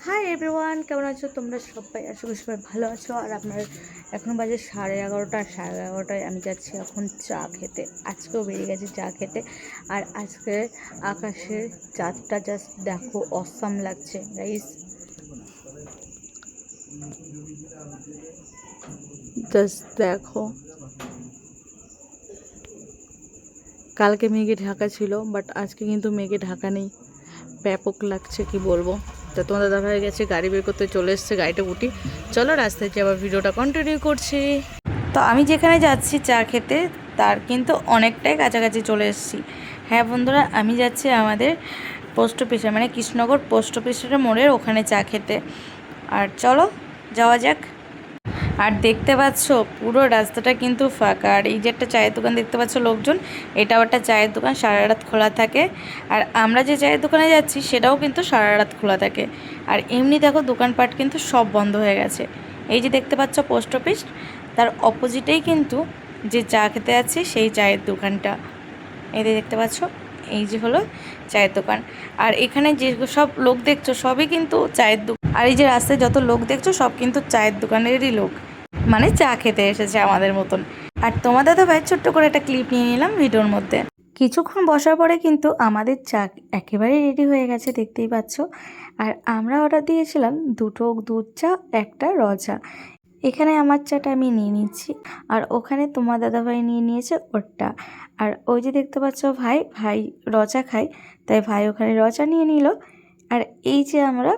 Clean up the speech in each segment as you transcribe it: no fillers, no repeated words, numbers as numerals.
Hi everyone, কেমন আছো তোমরা সবাই? আশা করি সবাই ভালো আছো। আর আপনার এখন বাজে 11:30। 11:30টায় আমি যাচ্ছি এখন চা খেতে। আজকেও বেরিয়ে গেছি চা খেতে। আর আজকে আকাশের চাঁদটা জাস্ট দেখো, অসাম লাগছে গাইস। জাস্ট দেখো, কালকে মেঘে ঢাকা ছিল, বাট আজকে কিন্তু মেঘে ঢাকা নেই। ব্যাপক লাগছে, কি বলবো। তো তোমার দাদা ভাই গেছে গাড়ি বের করতে, চলে এসছে, গাড়িটা উঠি। চলো রাস্তায় যে আবার ভিডিওটা কন্টিনিউ করছি। তো আমি যেখানে যাচ্ছি চা খেতে, তার কিন্তু অনেকটাই কাছাকাছি চলে এসেছি। হ্যাঁ বন্ধুরা, আমি যাচ্ছি আমাদের পোস্ট অফিসে, মানে কৃষ্ণনগর পোস্ট অফিসের মোড়ের ওখানে চা খেতে। আর চলো যাওয়া যাক। আর দেখতে পাচ্ছ পুরো রাস্তাটা কিন্তু ফাঁকা। আর এই যে একটা চায়ের দোকান দেখতে পাচ্ছ লোকজন, এটাও একটা চায়ের দোকান, সারা রাত খোলা থাকে। আর আমরা যে চায়ের দোকানে যাচ্ছি সেটাও কিন্তু সারা রাত খোলা থাকে। আর এমনি দেখো দোকানপাট কিন্তু সব বন্ধ হয়ে গেছে। এই যে দেখতে পাচ্ছ পোস্ট অফিস, তার অপোজিটেই কিন্তু যে চা খেতে যাচ্ছি সেই চায়ের দোকানটা। এই দেখতে পাচ্ছ, এই যে হলো চায়ের দোকান। আর এখানে যে সব লোক দেখছো সবই কিন্তু চায়ের দোকান। আর এই যে রাস্তায় যত লোক দেখছো সব কিন্তু চায়ের দোকানেরই লোক, মানে চা খেতে এসেছে আমাদের মতন। আর তোমার দাদা ভাই ছোট্ট করে একটা ক্লিপ নিয়ে নিলাম ভিডিওর মধ্যে। কিছুক্ষণ বসার পরে কিন্তু আমাদের চা একেবারে রেডি হয়ে গেছে, দেখতেই পাচ্ছ। আর আমরা অর্ডার দিয়েছিলাম 2টো দুধ চা, একটা র চা। এখানে আমার চাটা আমি নিয়ে নিচ্ছি, আর ওখানে তোমার দাদাভাই নিয়ে নিয়েছে ওরটা। আর ওই যে দেখতে পাচ্ছ ভাই ভাই রচা খায়, তাই ভাই ওখানে রচা নিয়ে নিল। আর এই যে আমরা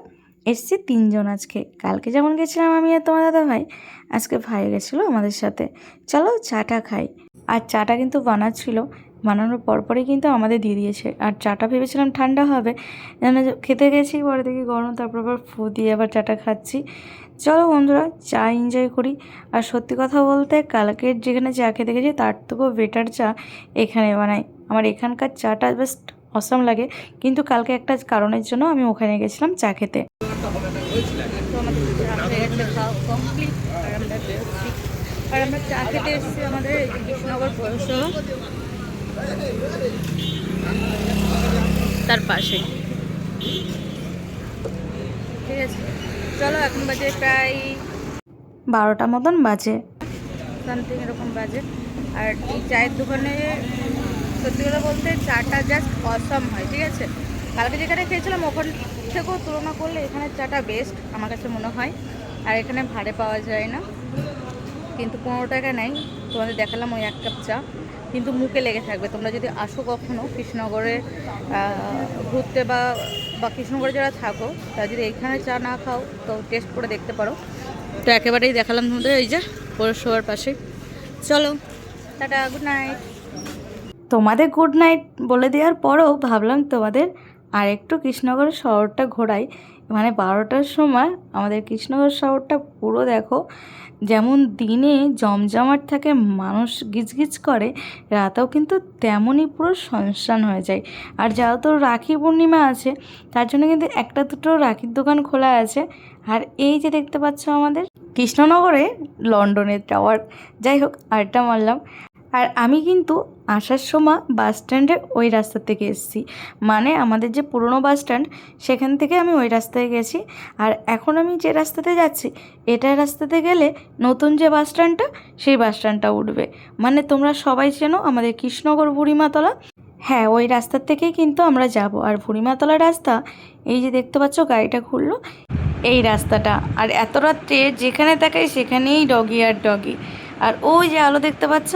এসছি 3জন আজকে। কালকে যেমন গেছিলাম আমি আর তোমার দাদাভাই, আজকে ভাই গেছিলো আমাদের সাথে। চলো চাটা খাই। আর চাটা কিন্তু বানাচ্ছিল, বানানোর পরপরই কিন্তু আমাদের দিয়ে দিয়েছে। আর চাটা ভেবেছিলাম ঠান্ডা হবে, যেন খেতে গেছি, পরে দেখি গরম, তারপর আবার ফু দিয়ে আবার চাটা খাচ্ছি। চলো বন্ধুরা চা এনজয় করি। আর সত্যি কথা বলতে কালকের যেখানে চা খেতে গেছি তার থেকেও বেটার চা এখানে বানাই। আমার এখানকার চাটা বেস্ট অসাম লাগে, কিন্তু কালকে একটা কারণের জন্য আমি ওখানে গেছিলাম চা খেতে। আর আমরা চা খেতে এসেছি আমাদের কৃষ্ণনগর পৌরসভা, তার পাশে। ঠিক আছে, চলো এখন বাজে প্রায় 12টা মতন বাজে, সামথিং এরকম বাজে। আর এই চায়ের দোকানে সত্যি কথা বলতে চাটা জাস্ট অসাম হয়। ঠিক আছে, কালকে যেখানে খেয়েছিলাম ওখান থেকেও তুলনা করলে এখানে চাটা বেস্ট আমার কাছে মনে হয়। আর এখানে ভাড়ে পাওয়া যায় না, কিন্তু 15 টাকা নেয়। তোমাদের দেখালাম ওই 1 কাপ চা, কিন্তু মুখে লেগে থাকবে। তোমরা যদি আসো কখনো কৃষ্ণনগরে ঘুরতে বা কৃষ্ণনগরে যারা থাকো, তারা যদি এখানে চা না খাও তো টেস্ট করে দেখতে পারো। তো একেবারেই দেখালাম তোমাদের এই যে পৌরসভার পাশে। চলো টাটা, গুড নাইট। তোমাদের গুড নাইট বলে দেওয়ার পরেও ভাবলাম তোমাদের আর একটু কৃষ্ণনগর শহরটা ঘোরাই। মানে 12টার সময় আমাদের কৃষ্ণনগর শহরটা পুরো দেখো, যেমন দিনে জমজমাট থাকে, মানুষ গিজগিজ করে, রাতেও কিন্তু তেমনই পুরো শুনশান হয়ে যায়। আর যেহেতু রাখি পূর্ণিমা আছে, তার জন্য কিন্তু একটা দুটো রাখির দোকান খোলা আছে। আর এই যে দেখতে পাচ্ছ আমাদের কৃষ্ণনগরে লন্ডনের টাওয়ার। যাই হোক, আড্ডা মারলাম। আর আমি কিন্তু আসার সময় বাস স্ট্যান্ডের ওই রাস্তা থেকে এসেছি, মানে আমাদের যে পুরনো বাস স্ট্যান্ড সেখান থেকে আমি ওই রাস্তায় গেছি। আর এখন আমি যে রাস্তাতে যাচ্ছি এটার রাস্তাতে গেলে নতুন যে বাস স্ট্যান্ডটা সেই বাস স্ট্যান্ডটা উঠবে। মানে তোমরা সবাই চেনো আমাদের কৃষ্ণনগর বুড়িমাতলা, হ্যাঁ ওই রাস্তার থেকেই কিন্তু আমরা যাব। আর বুড়িমাতলা রাস্তা এই যে দেখতে পাচ্ছ গাড়িটা খুললো, এই রাস্তাটা। আর এত রাত্রে যেখানে তাকাই সেখানেই ডগি আর ডগি। আর ওই যে আলো দেখতে পাচ্ছ,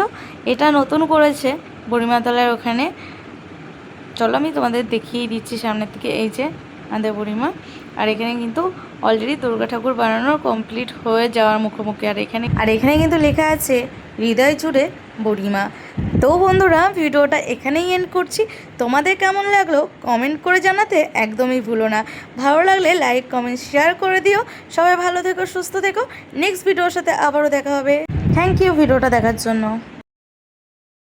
এটা নতুন করেছে বুড়িমাতলার ওখানে। চলো আমি তোমাদের দেখিয়ে দিচ্ছি সামনের থেকে। এই যে আমাদের বুড়িমা। আর এখানে কিন্তু অলরেডি দুর্গা ঠাকুর বানানো কমপ্লিট হয়ে যাওয়ার মুখোমুখি। আর এখানে কিন্তু লেখা আছে হৃদয় জুড়ে বুড়িমা। তো বন্ধুরা ভিডিওটা এখানেই এন্ড করছি। তোমাদের কেমন লাগলো কমেন্ট করে জানাতে একদমই ভুলো না। ভালো লাগলে লাইক কমেন্ট শেয়ার করে দিও। সবাই ভালো থেকো, সুস্থ থেকো। নেক্সট ভিডিওর সাথে আবারও দেখা হবে। থ্যাংক ইউ ভিডিওটা দেখার জন্য।